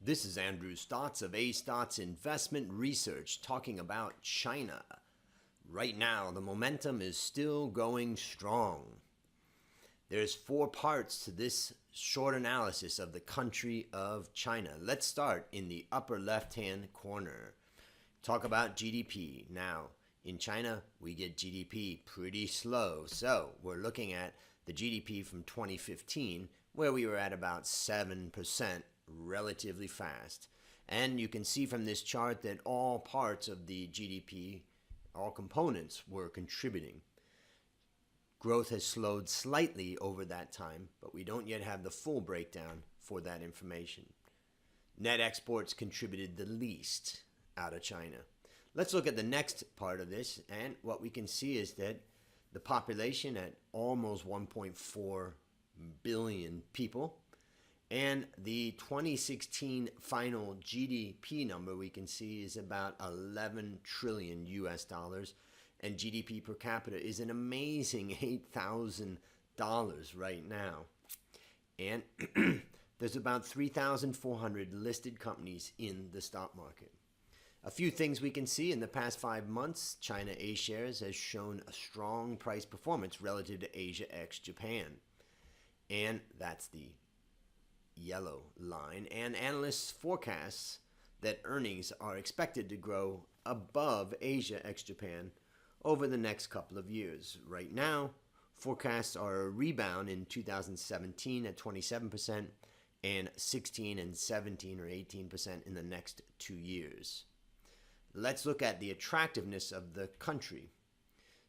This is Andrew Stotz of Stotz Investment Research talking about China. Right now, the momentum is still going strong. There's 4 parts to this short analysis of the country of China. Let's start in the upper left-hand corner. Talk about GDP. Now, in China, we get GDP pretty slow. So we're looking at the GDP from 2015, where we were at about 7%, relatively fast. And you can see from this chart that all parts of the GDP, all components, were contributing. Growth has slowed slightly over that time, but we don't yet have the full breakdown for that information. Net exports contributed the least out of China. Let's look at the next part of this, and what we can see is that the population at almost 1.4 billion people, and the 2016 final GDP number we can see is about 11 trillion US dollars, and GDP per capita is an amazing $8,000 right now. And there's about 3,400 listed companies in the stock market. A few things we can see in the past 5 months. China A shares has shown a strong price performance relative to Asia ex-Japan. And that's the yellow line. And analysts forecasts that earnings are expected to grow above Asia ex-Japan over the next couple of years. Right now, forecasts are a rebound in 2017 at 27% and 16 and 17 or 18% in the next 2 years. Let's look at the attractiveness of the country.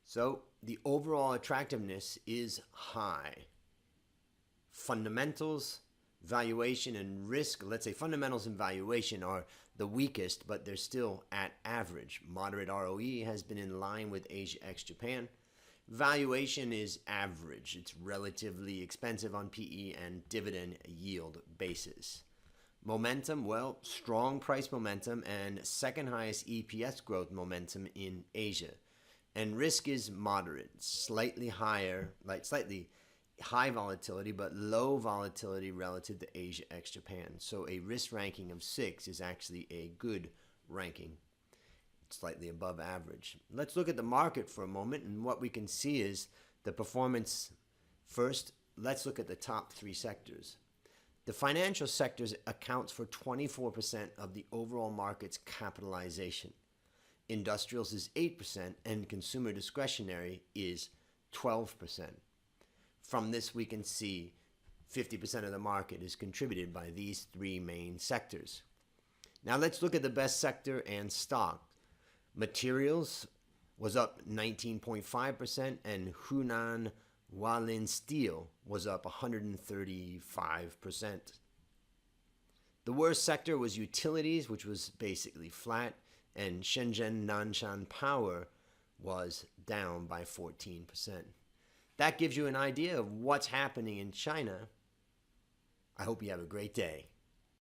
So the overall attractiveness is high. Fundamentals, valuation, and risk, let's say fundamentals and valuation are the weakest, but they're still at average. Moderate ROE has been in line with Asia ex-Japan. Valuation is average. It's relatively expensive on PE and dividend yield basis. Momentum, well, strong price momentum and second highest EPS growth momentum in Asia. And risk is moderate, slightly higher, slightly high volatility, but low volatility relative to Asia ex-Japan. So a risk ranking of 6 is actually a good ranking, slightly above average. Let's look at the market for a moment, and what we can see is the performance. First, let's look at the top 3 sectors. The financial sector accounts for 24% of the overall market's capitalization. Industrials is 8%, and consumer discretionary is 12%. From this, we can see 50% of the market is contributed by these 3 main sectors. Now let's look at the best sector and stock. Materials was up 19.5%, and Hunan Hualin Steel was up 135%. The worst sector was utilities, which was basically flat, and Shenzhen Nanshan Power was down by 14%. That gives you an idea of what's happening in China. I hope you have a great day.